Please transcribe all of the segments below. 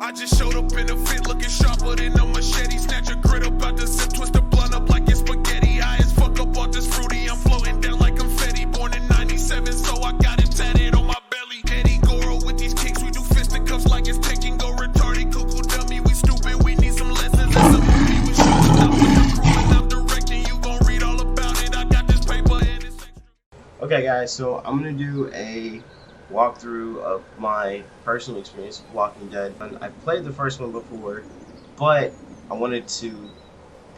I just showed up in a fit looking sharper than a machete. Snatch a grit about to zip, twist the blunt up like it's spaghetti. High as fuck up all this fruity, I'm floating down like confetti. Born in 97, so I got it tatted on my belly. Eddie Goro with these kicks, we do fisticuffs like it's taking go retarded. Cuckoo dummy, we stupid, we need some lessons. It's a movie with shooting up with the crew and I'm directing. You gon' read all about it, I got this paper and it's extra. Okay guys, so I'm gonna do a walkthrough of my personal experience with Walking Dead. And I've played the first one before, but I wanted to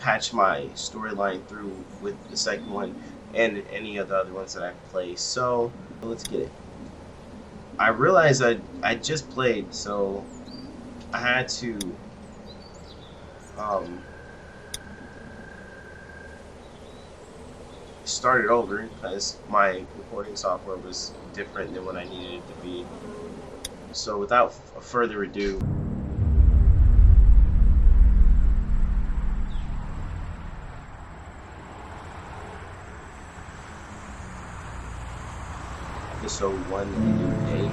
patch my storyline through with the second one and any of the other ones that I've played. So let's get it. I realized I just played, so I had to start it over because my recording software was different than what I needed it to be. So without further ado, episode 1, A New Day.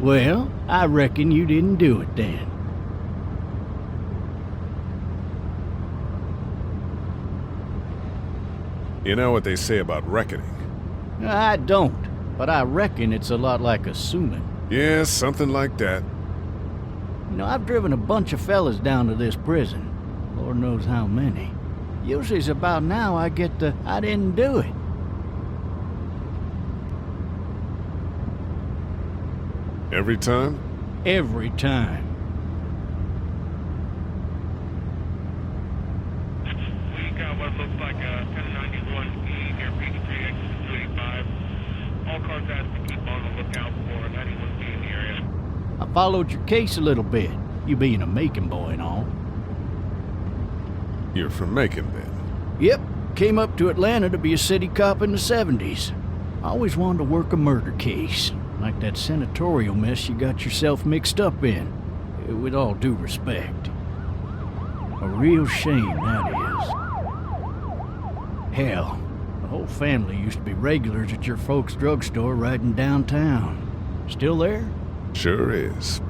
Well, I reckon you didn't do it then. You know what they say about reckoning? I don't, but I reckon it's a lot like assuming. Yeah, something like that. You know, I've driven a bunch of fellas down to this prison. Lord knows how many. Usually it's about now I get the, I didn't do it. Every time? Every time. We got what looks like a 1091E near Peachtree, exit 285. All cars asked to keep on the lookout for an 91B in the area. I followed your case a little bit, you being a Macon boy and all. You're from Macon, then? Yep, came up to Atlanta to be a city cop in the 70s. I always wanted to work a murder case. Like that senatorial mess you got yourself mixed up in. With all due respect. A real shame, that is. Hell, the whole family used to be regulars at your folks' drugstore right in downtown. Still there? Sure is.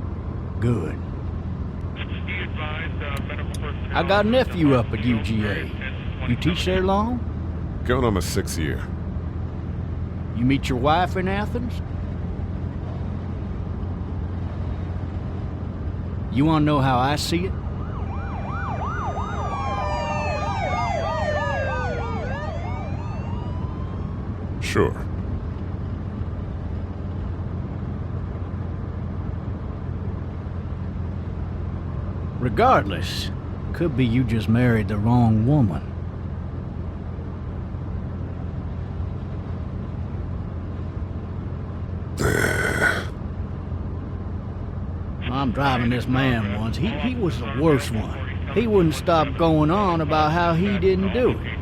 Good. I got a nephew up at UGA. You teach there long? Going on my 6th year. You meet your wife in Athens? You want to know how I see it? Sure. Regardless, could be you just married the wrong woman. I'm driving this man once. He was the worst one. He wouldn't stop going on about how he didn't do it.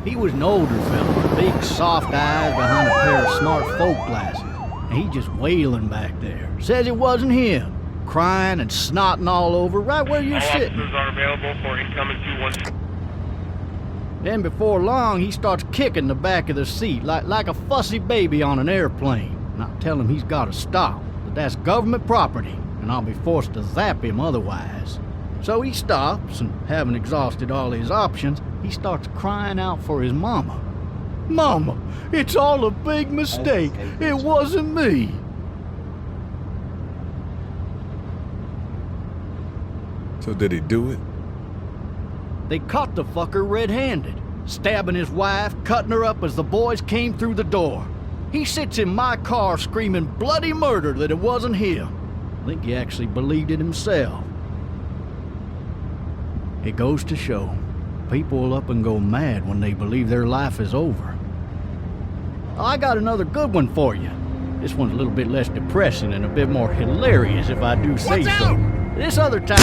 He was an older fella with big soft eyes behind a pair of smart folk glasses. And he just wailing back there. Says it wasn't him. Crying and snotting all over right where you're sitting. All officers are available for incoming 2-1. Then before long, he starts kicking the back of the seat like a fussy baby on an airplane. And I tell him he's got to stop, that that's government property, and I'll be forced to zap him otherwise. So he stops, and having exhausted all his options, he starts crying out for his mama. Mama, it's all a big mistake. It wasn't me. So did he do it? They caught the fucker red-handed, stabbing his wife, cutting her up as the boys came through the door. He sits in my car screaming bloody murder that it wasn't him. I think he actually believed it himself. It goes to show, people will up and go mad when they believe their life is over. Oh, I got another good one for you. This one's a little bit less depressing and a bit more hilarious if I do say so. This other time...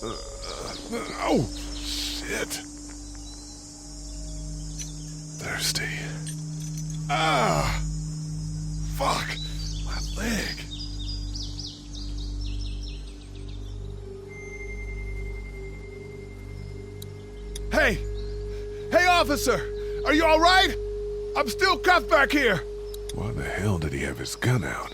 Oh, shit. Thirsty. Ah! Fuck! My leg. Hey! Hey, officer! Are you alright? I'm still cuffed back here! Why the hell did he have his gun out?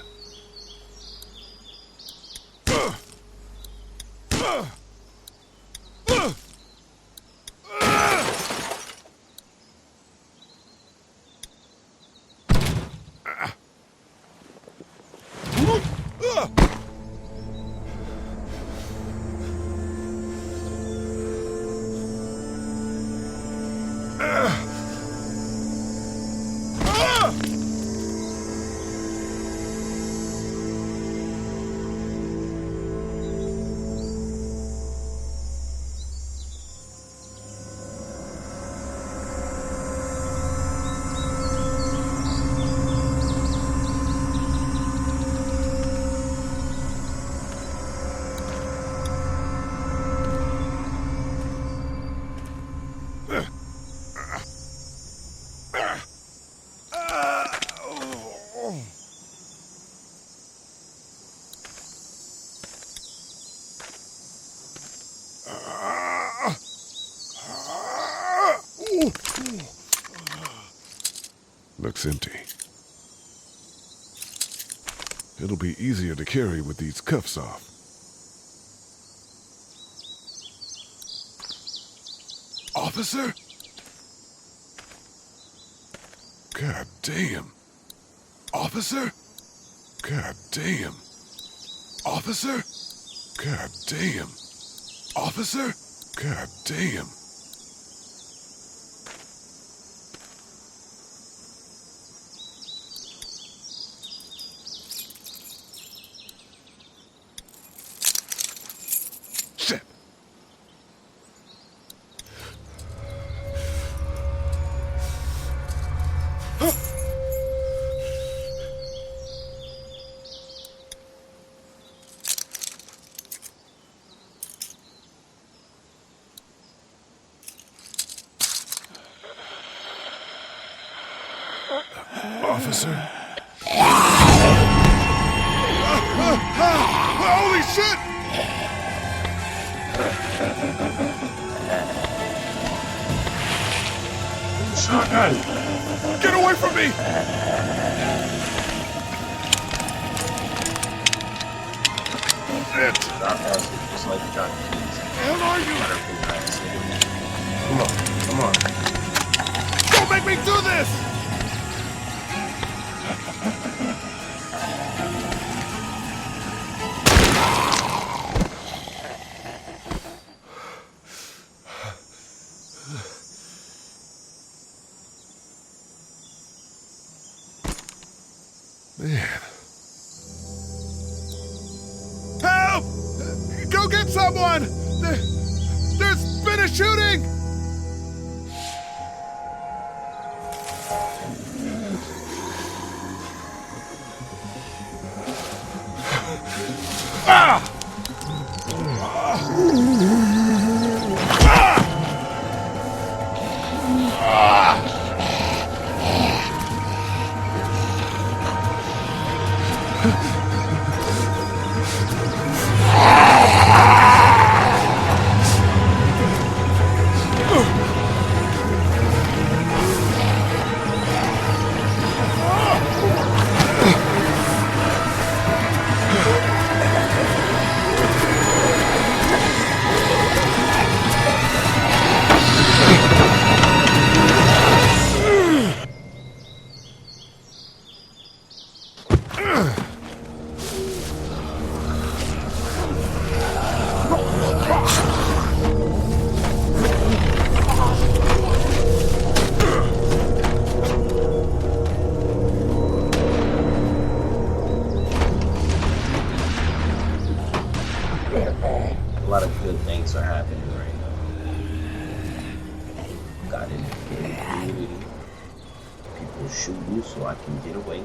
Looks empty. It'll be easier to carry with these cuffs off. Officer? God damn. Officer? God damn. Officer? God damn. Officer? God damn. Shit. Officer? Holy shit! Shotgun! Get away from me! Shit! Drop acid, just like you drop keys. Hell are you? Come on, come on. Don't make me do this! Man. Help! Go get someone! There's been a shooting! Ah! A lot of good things are happening right now. Got it in the community. People shooting so I can get away.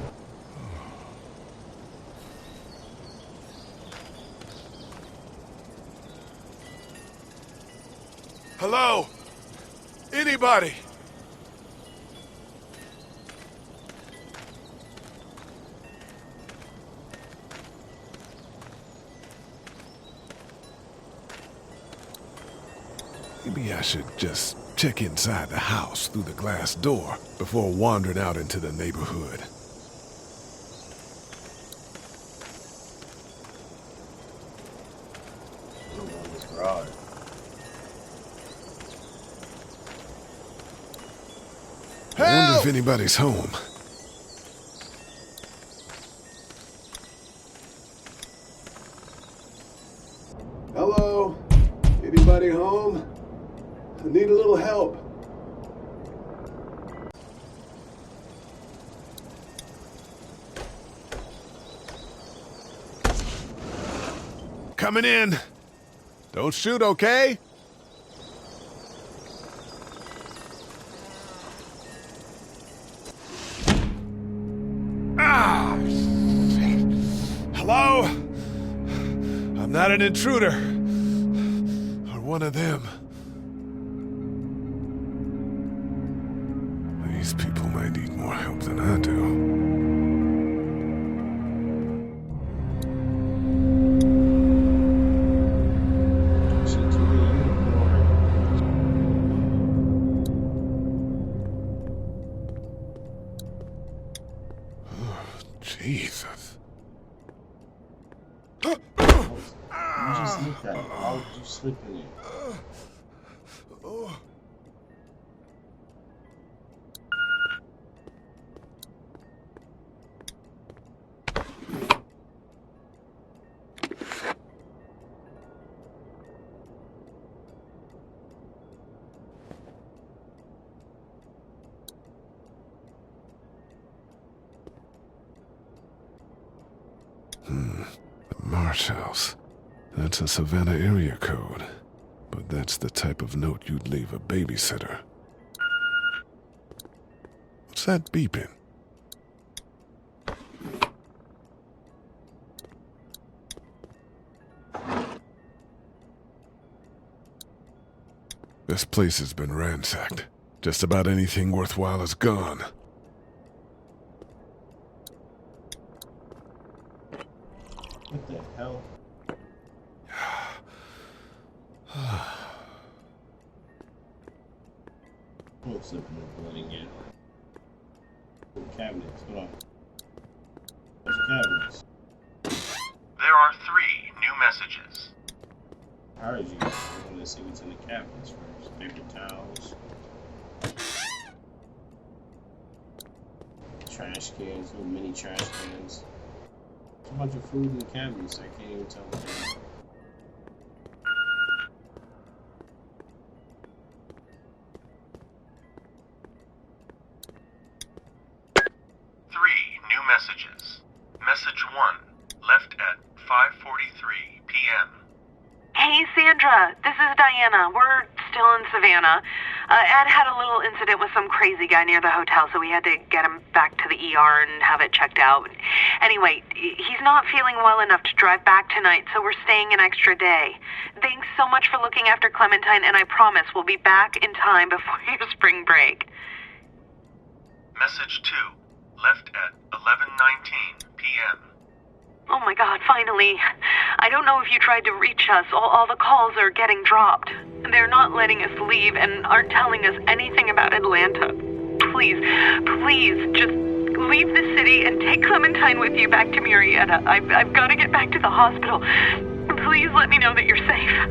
Hello? Anybody? Maybe I should just check inside the house through the glass door before wandering out into the neighborhood. I don't know this garage. I wonder if anybody's home. Hello? Anybody home? I need a little help. Coming in. Don't shoot, okay? Ah! Hello? I'm not an intruder. Or one of them. These people might need more help than I do. Jesus. You just looked at it. Why would you sleep in it? The Marsh House. That's a Savannah area code. But that's the type of note you'd leave a babysitter. What's that beeping? This place has been ransacked. Just about anything worthwhile is gone. What the hell? I'm slipping the blood again. Cabinets, hold on. There's cabinets. There are 3 new messages. How are you? I want to see what's in the cabinets first. Paper towels. Trash cans, little mini trash cans. There's a bunch of food in the cabinets. I can't even tell what they are. Messages. Message 1, left at 5:43 p.m. Hey, Sandra. This is Diana. We're still in Savannah. Ed had a little incident with some crazy guy near the hotel, so we had to get him back to the ER and have it checked out. Anyway, he's not feeling well enough to drive back tonight, so we're staying an extra day. Thanks so much for looking after Clementine, and I promise we'll be back in time before your spring break. Message 2, left at 11:19 p.m. Oh my God, finally. I don't know if you tried to reach us. All the calls are getting dropped. They're not letting us leave and aren't telling us anything about Atlanta. Please, just leave the city and take Clementine with you back to Murrieta. I've got to get back to the hospital. Please let me know that you're safe.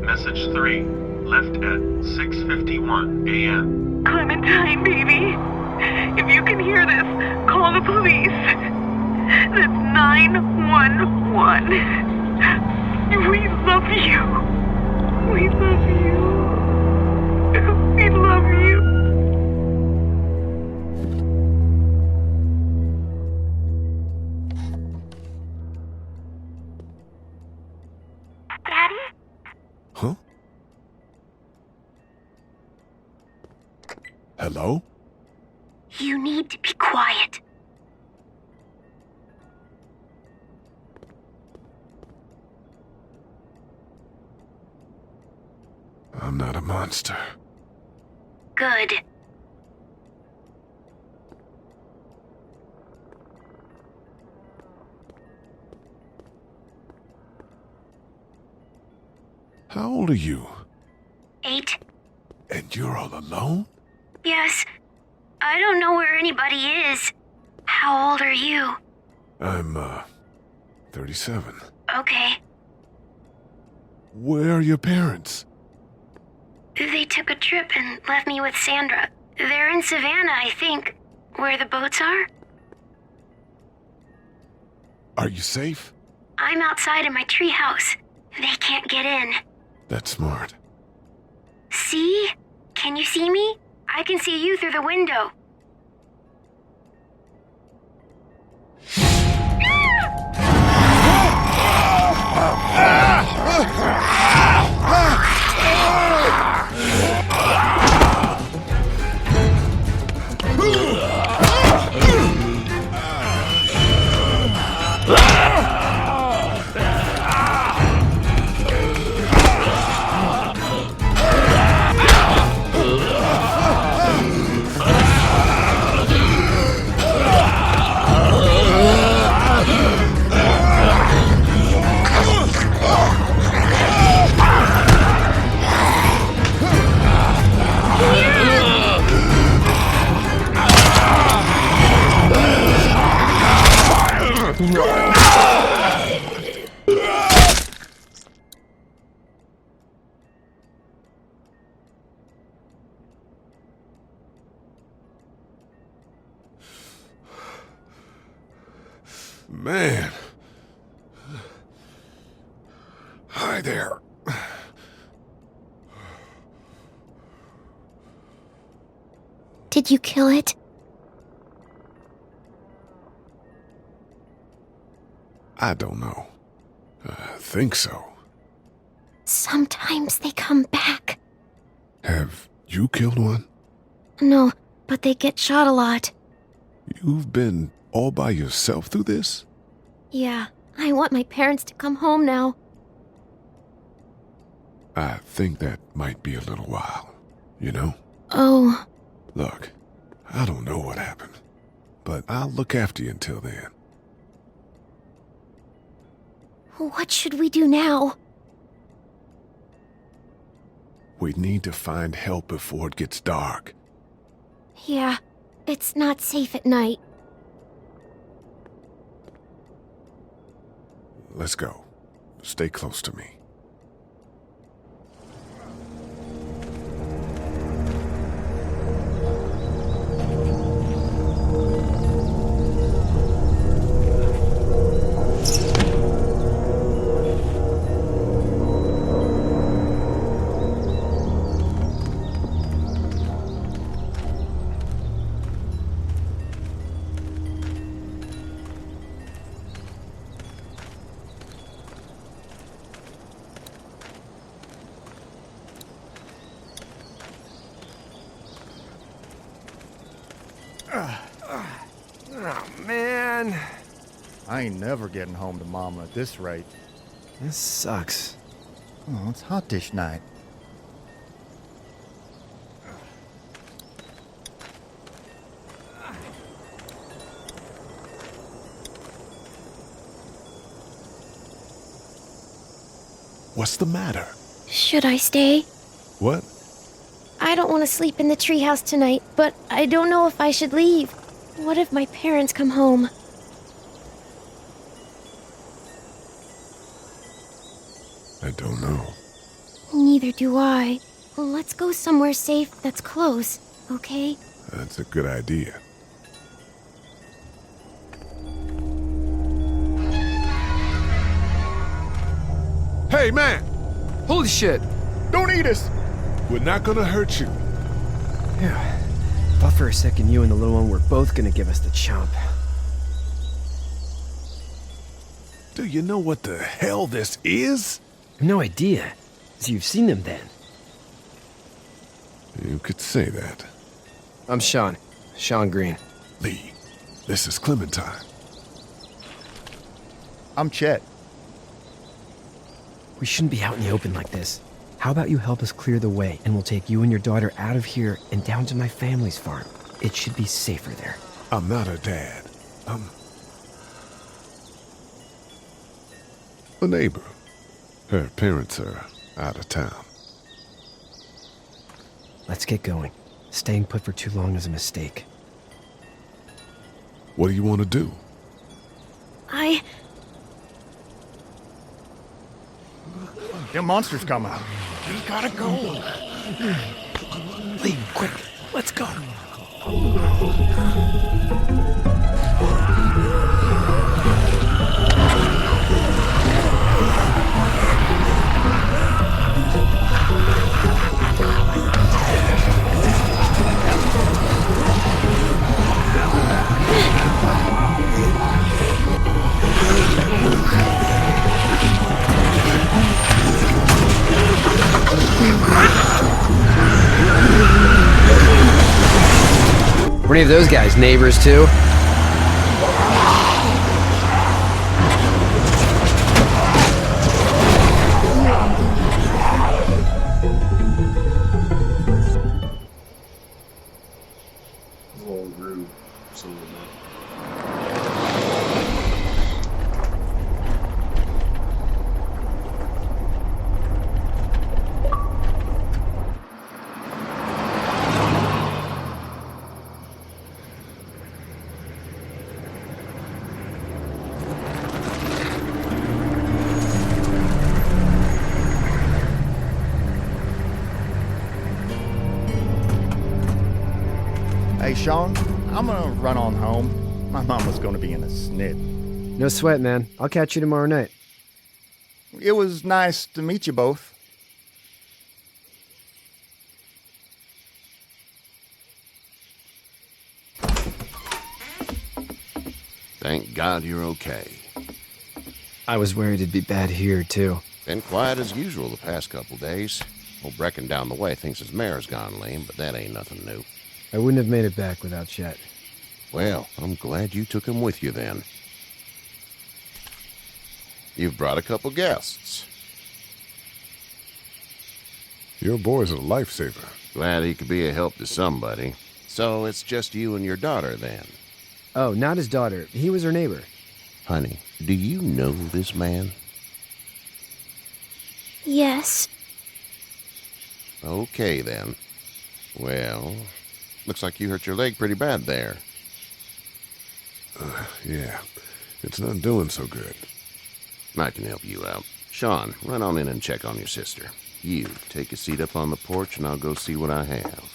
Message 3, left at 6:51 a.m. Clementine, baby. If you can hear this, call the police. That's 911. We love you. We love you. We love you. Daddy? Huh? Hello? You need to be quiet. I'm not a monster. Good. How old are you? 8. And you're all alone? Yes. I don't know where anybody is. How old are you? I'm, 37. Okay. Where are your parents? They took a trip and left me with Sandra. They're in Savannah, I think. Where the boats are? Are you safe? I'm outside in my treehouse. They can't get in. That's smart. See? Can you see me? I can see you through the window. Man. Hi there. Did you kill it? I don't know. I think so. Sometimes they come back. Have you killed one? No, but they get shot a lot. You've been all by yourself through this? Yeah, I want my parents to come home now. I think that might be a little while, you know? Oh. Look, I don't know what happened, but I'll look after you until then. What should we do now? We need to find help before it gets dark. Yeah, it's not safe at night. Let's go. Stay close to me. Oh, man. I ain't never getting home to Mama at this rate. This sucks. Oh, it's hot dish night. What's the matter? Should I stay? What? I don't want to sleep in the treehouse tonight, but I don't know if I should leave. What if my parents come home? I don't know. Neither do I. Let's go somewhere safe that's close, okay? That's a good idea. Hey, man! Holy shit! Don't eat us! We're not gonna hurt you. Yeah. Thought for a second you and the little one were both gonna give us the chomp. Do you know what the hell this is? No idea. So you've seen them then? You could say that. I'm Sean. Sean Green. Lee, this is Clementine. I'm Chet. We shouldn't be out in the open like this. How about you help us clear the way, and we'll take you and your daughter out of here and down to my family's farm. It should be safer there. I'm not her dad. I'm a neighbor. Her parents are out of town. Let's get going. Staying put for too long is a mistake. What do you want to do? Them monsters come out. We gotta go. Lee, quick, let's go. Were any of those guys neighbors too? Little rude, some of them. Hey, Sean, I'm gonna run on home. My mama's gonna be in a snit. No sweat, man. I'll catch you tomorrow night. It was nice to meet you both. Thank God you're okay. I was worried it'd be bad here, too. Been quiet as usual the past couple days. Old Brecken down the way thinks his mare's gone lame, but that ain't nothing new. I wouldn't have made it back without Chet. Well, I'm glad you took him with you then. You've brought a couple guests. Your boy's a lifesaver. Glad he could be a help to somebody. So it's just you and your daughter then? Oh, not his daughter. He was her neighbor. Honey, do you know this man? Yes. Okay then. Well, looks like you hurt your leg pretty bad there. Yeah, it's not doing so good. I can help you out. Sean, run on in and check on your sister. You, take a seat up on the porch and I'll go see what I have.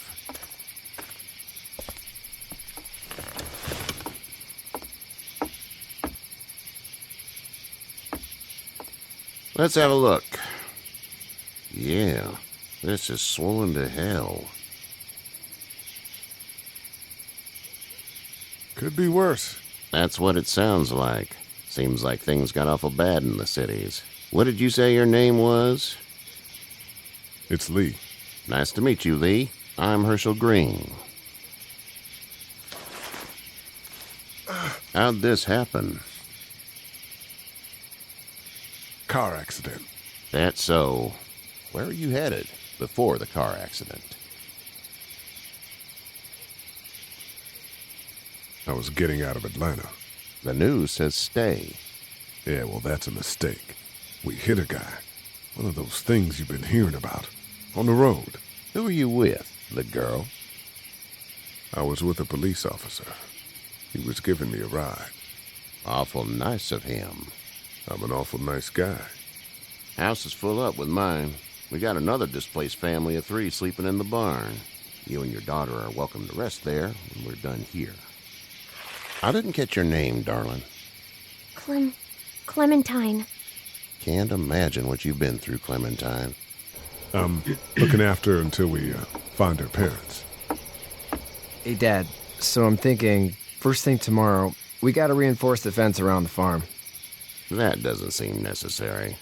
Let's have a look. Yeah, this is swollen to hell. Could be worse. That's what it sounds like. Seems like things got awful bad in the cities. What did you say your name was? It's Lee. Nice to meet you, Lee. I'm Herschel Green. How'd this happen? Car accident. That's so. Where are you headed before the car accident? I was getting out of Atlanta. The news says stay. Yeah, well, that's a mistake. We hit a guy. One of those things you've been hearing about. On the road. Who are you with? The girl? I was with a police officer. He was giving me a ride. Awful nice of him. I'm an awful nice guy. House is full up with mine. We got another displaced family of 3 sleeping in the barn. You and your daughter are welcome to rest there when we're done here. I didn't catch your name, darling. Clementine. Can't imagine what you've been through, Clementine. I'm looking after her until we find her parents. Hey, Dad. So I'm thinking, first thing tomorrow, we gotta reinforce the fence around the farm. That doesn't seem necessary.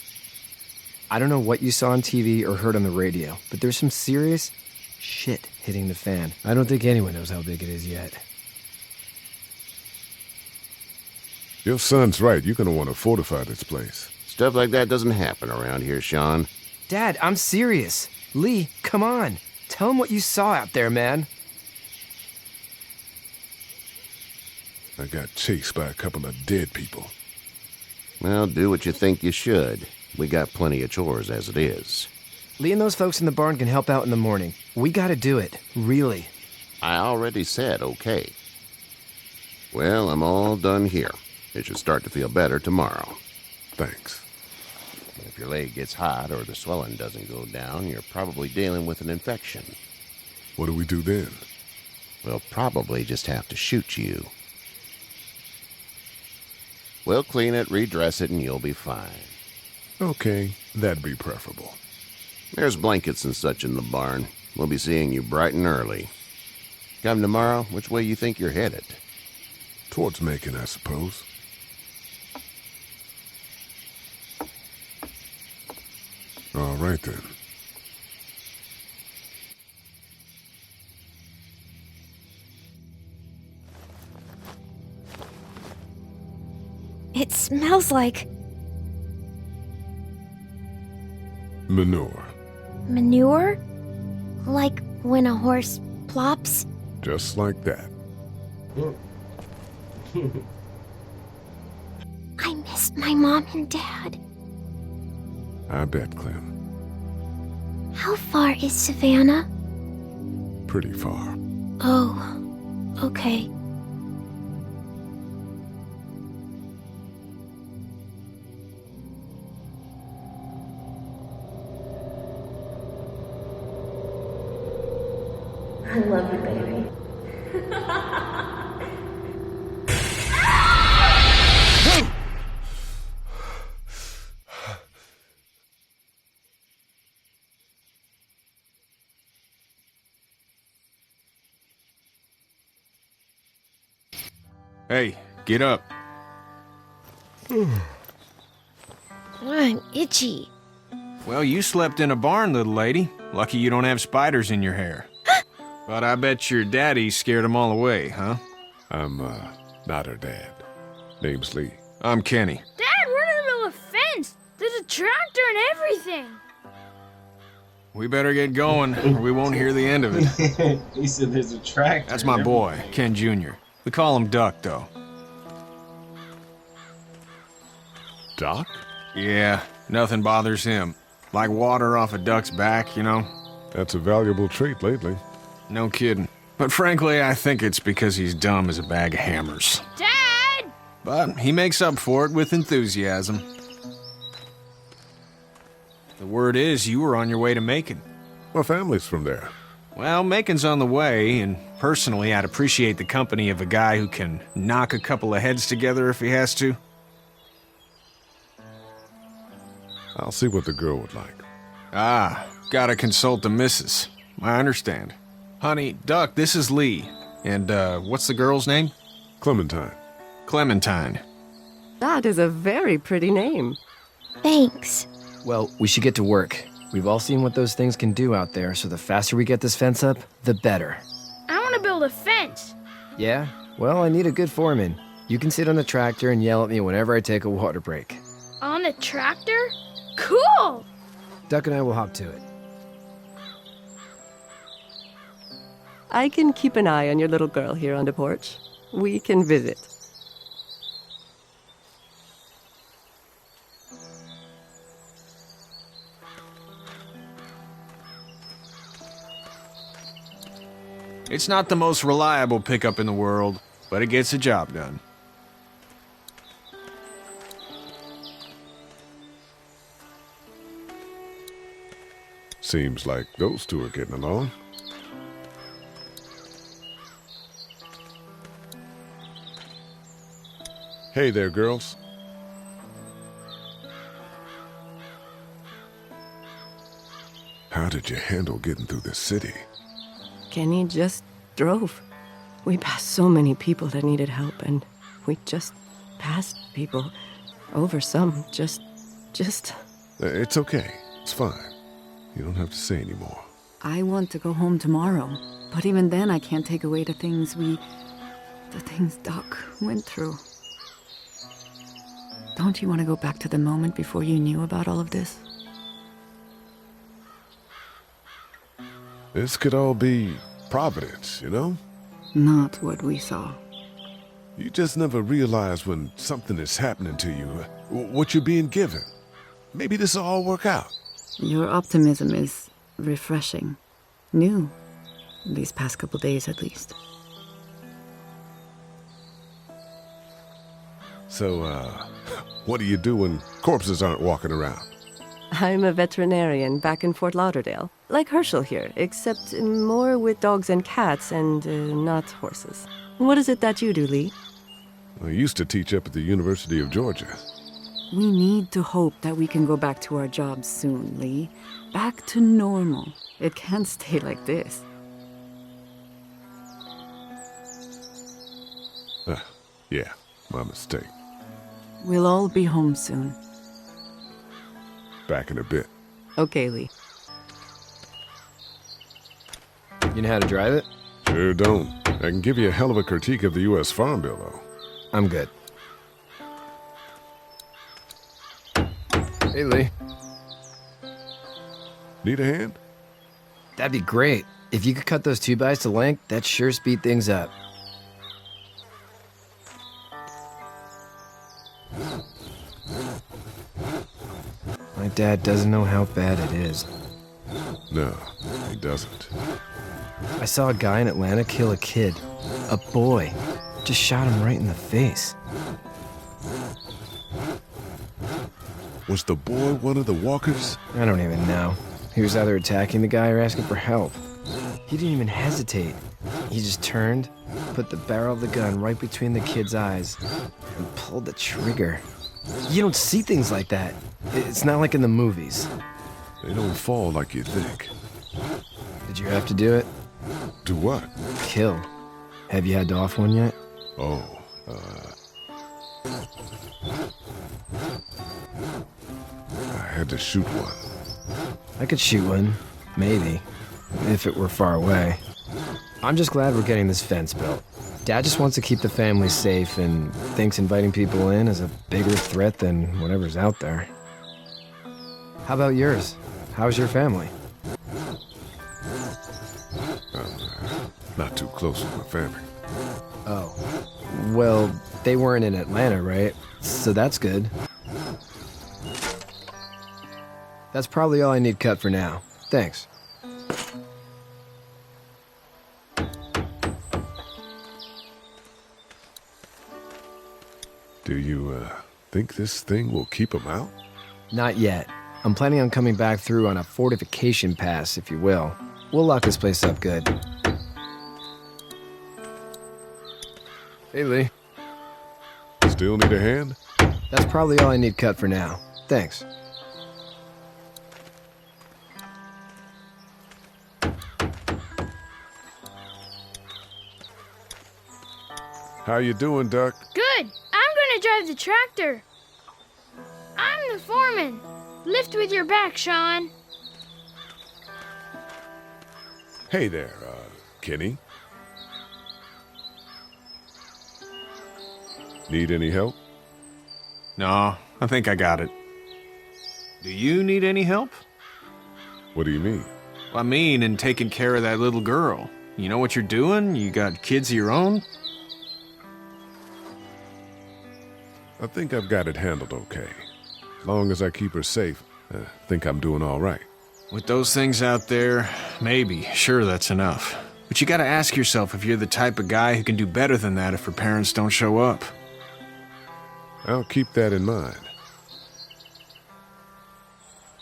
I don't know what you saw on TV or heard on the radio, but there's some serious shit hitting the fan. I don't think anyone knows how big it is yet. Your son's right. You're gonna want to fortify this place. Stuff like that doesn't happen around here, Sean. Dad, I'm serious. Lee, come on. Tell him what you saw out there, man. I got chased by a couple of dead people. Well, do what you think you should. We got plenty of chores as it is. Lee and those folks in the barn can help out in the morning. We gotta do it, really. I already said okay. Well, I'm all done here. It should start to feel better tomorrow. Thanks. If your leg gets hot or the swelling doesn't go down, you're probably dealing with an infection. What do we do then? We'll probably just have to shoot you. We'll clean it, redress it, and you'll be fine. Okay, that'd be preferable. There's blankets and such in the barn. We'll be seeing you bright and early. Come tomorrow, which way you think you're headed? Towards Macon, I suppose. All right, then. It smells like Manure. manure? Like when a horse plops? Just like that. I missed my mom and dad. I bet, Clem. How far is Savannah? Pretty far. Oh, okay. I love you, baby. Hey, get up. I'm itchy. Well, you slept in a barn, little lady. Lucky you don't have spiders in your hair. But I bet your daddy scared them all away, huh? I'm, not her dad. Name's Lee. I'm Kenny. Dad, we're in the middle of a fence. There's a tractor and everything. We better get going, or we won't hear the end of it. He said there's a tractor. That's my boy, Ken Jr. We call him Duck, though. Doc? Yeah, nothing bothers him. Like water off a duck's back, you know? That's a valuable trait lately. No kidding. But frankly, I think it's because he's dumb as a bag of hammers. Dad! But he makes up for it with enthusiasm. The word is you were on your way to Macon. My family's from there. Well, Macon's on the way, and personally, I'd appreciate the company of a guy who can knock a couple of heads together if he has to. I'll see what the girl would like. Ah, gotta consult the missus. I understand. Honey, Duck, this is Lee. And, what's the girl's name? Clementine. Clementine. That is a very pretty name. Thanks. Well, we should get to work. We've all seen what those things can do out there, so the faster we get this fence up, the better. I want to build a fence. Yeah? Well, I need a good foreman. You can sit on the tractor and yell at me whenever I take a water break. On the tractor? Cool! Duck and I will hop to it. I can keep an eye on your little girl here on the porch. We can visit. It's not the most reliable pickup in the world, but it gets the job done. Seems like those two are getting along. Hey there, girls. How did you handle getting through the city? Kenny just drove. We passed so many people that needed help, and we just passed people. Over some, just... It's okay. It's fine. You don't have to say anymore. I want to go home tomorrow, but even then I can't take away the things Doc went through. Don't you want to go back to the moment before you knew about all of this? This could all be Providence, you know? Not what we saw. You just never realize when something is happening to you, what you're being given. Maybe this will all work out. Your optimism is refreshing. New. These past couple days, at least. So, what do you do when corpses aren't walking around? I'm a veterinarian back in Fort Lauderdale. Like Herschel here, except more with dogs and cats and not horses. What is it that you do, Lee? I used to teach up at the University of Georgia. We need to hope that we can go back to our jobs soon, Lee. Back to normal. It can't stay like this. Yeah, my mistake. We'll all be home soon. Back in a bit. Okay, Lee. You know how to drive it? Sure don't. I can give you a hell of a critique of the U.S. Farm Bill, though. I'm good. Hey, Lee. Need a hand? That'd be great. If you could cut those 2x to length, that'd sure speed things up. My dad doesn't know how bad it is. No, he doesn't. I saw a guy in Atlanta kill a kid. A boy. Just shot him right in the face. Was the boy one of the walkers? I don't even know. He was either attacking the guy or asking for help. He didn't even hesitate. He just turned, put the barrel of the gun right between the kid's eyes, and pulled the trigger. You don't see things like that. It's not like in the movies. They don't fall like you think. Did you have to do it? Do what? Kill. Have you had to off one yet? Oh, I had to shoot one. I could shoot one. Maybe. If it were far away. I'm just glad we're getting this fence built. Dad just wants to keep the family safe and thinks inviting people in is a bigger threat than whatever's out there. How about yours? How's your family? I'm not too close with my family. Oh. Well, they weren't in Atlanta, right? So that's good. That's probably all I need cut for now. Thanks. Do you, think this thing will keep them out? Not yet. I'm planning on coming back through on a fortification pass, if you will. We'll lock this place up good. Hey, Lee. Still need a hand? That's probably all I need cut for now. Thanks. How you doing, Duck? Good. I'm gonna drive the tractor. I'm the foreman. Lift with your back, Sean. Hey there, Kenny. Need any help? No, I think I got it. Do you need any help? What do you mean? I mean, in taking care of that little girl. You know what you're doing? You got kids of your own? I think I've got it handled okay. As long as I keep her safe, I think I'm doing all right. With those things out there, maybe. Sure, that's enough. But you gotta ask yourself if you're the type of guy who can do better than that if her parents don't show up. I'll keep that in mind.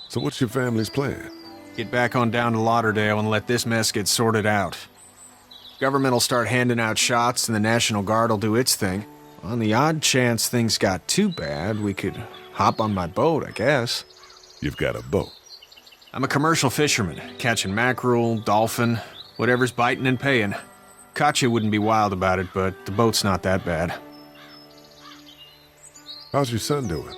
So what's your family's plan? Get back on down to Lauderdale and let this mess get sorted out. Government will start handing out shots and the National Guard will do its thing. On the odd chance things got too bad, we could hop on my boat, I guess. You've got a boat? I'm a commercial fisherman, catching mackerel, dolphin, whatever's biting and paying. Katya wouldn't be wild about it, but the boat's not that bad. How's your son doing?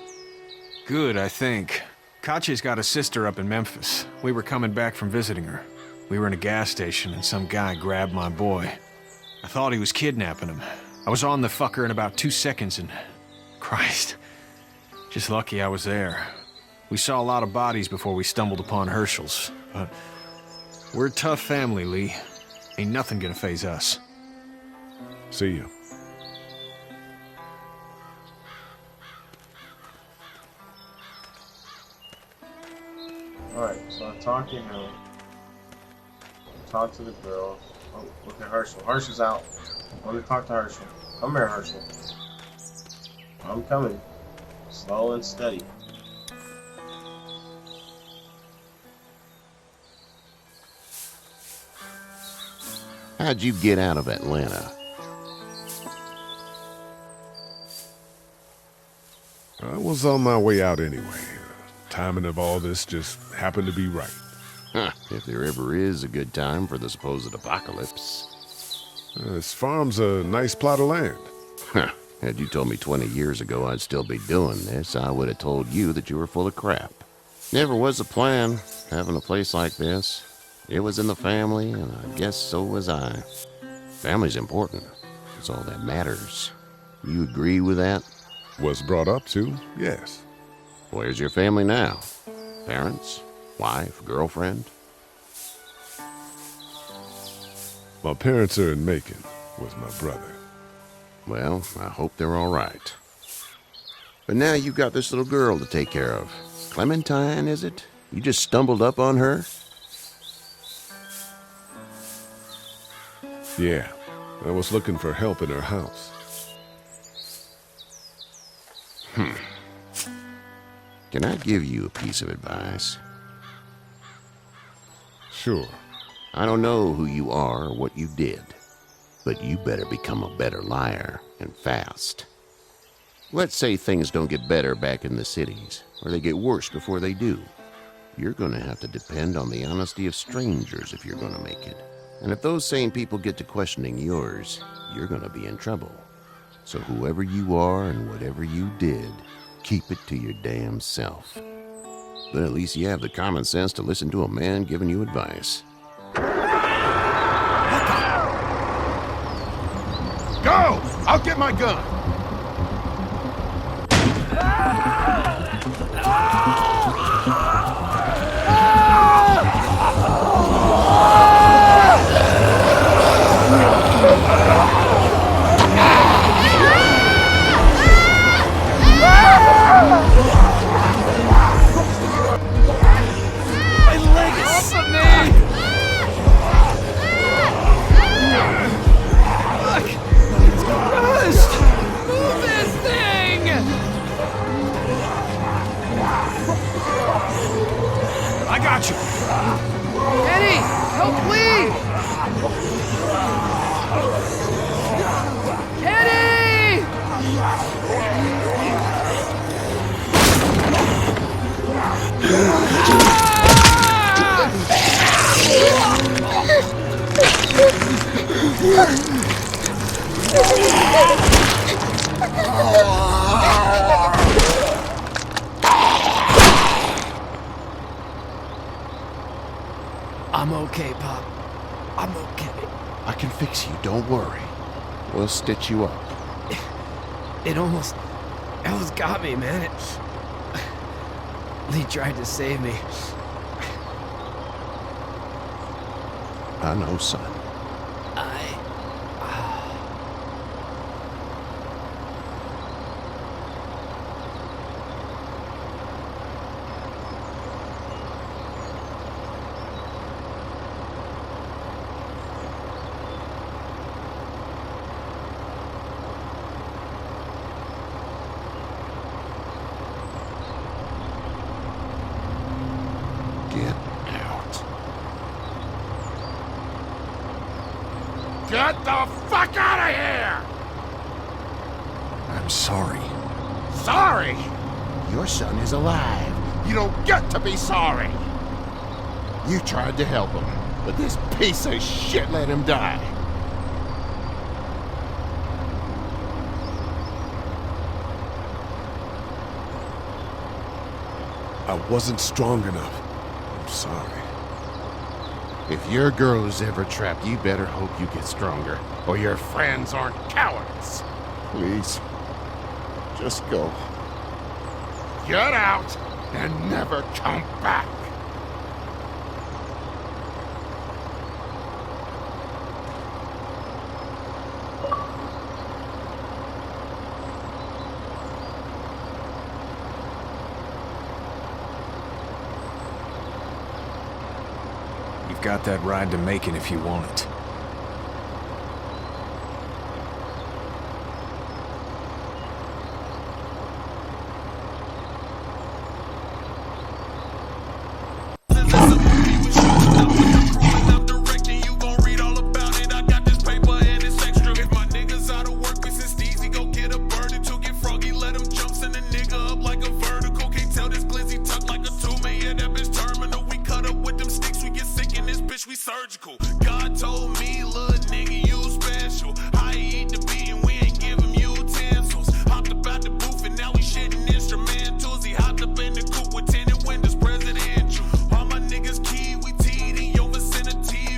Good, I think. Katya's got a sister up in Memphis. We were coming back from visiting her. We were in a gas station and some guy grabbed my boy. I thought he was kidnapping him. I was on the fucker in about 2 seconds and... Christ. Just lucky I was there. We saw a lot of bodies before we stumbled upon Herschel's, but We're a tough family, Lee. Ain't nothing gonna faze us. See you. Alright, so I talked to him. I talked to the girl. Oh, look at Herschel. Herschel's out. Let me talk to Herschel. Come here, Herschel. I'm coming. Slow and steady. How'd you get out of Atlanta? I was on my way out anyway. Timing of all this just happened to be right. Huh, if there ever is a good time for the supposed apocalypse. This farm's a nice plot of land. Huh, had you told me 20 years ago I'd still be doing this, I would have told you that you were full of crap. Never was a plan, having a place like this. It was in the family, and I guess so was I. Family's important. It's all that matters. You agree with that? Was brought up to, yes. Where's your family now? Parents? Wife? Girlfriend? My parents are in Macon with my brother. Well, I hope they're all right. But now you've got this little girl to take care of. Clementine, is it? You just stumbled up on her? Yeah, I was looking for help in her house. Can I give you a piece of advice? Sure. I don't know who you are or what you did, but you better become a better liar, and fast. Let's say things don't get better back in the cities, or they get worse before they do. You're gonna have to depend on the honesty of strangers if you're gonna make it. And if those same people get to questioning yours, you're gonna be in trouble. So whoever you are and whatever you did, keep it to your damn self. But at least you have the common sense to listen to a man giving you advice. Go! I'll get my gun! I'm okay, Pop. I'm okay. I can fix you, don't worry. We'll stitch you up. It almost got me, man. Lee tried to save me. I know, son. Get the fuck out of here! I'm sorry. Sorry? Your son is alive. You don't get to be sorry! You tried to help him, but this piece of shit let him die. I wasn't strong enough. I'm sorry. If your girl is ever trapped, you better hope you get stronger, or your friends aren't cowards. Please, just go. Get out and never come back. You've got that ride to Macon if you want it.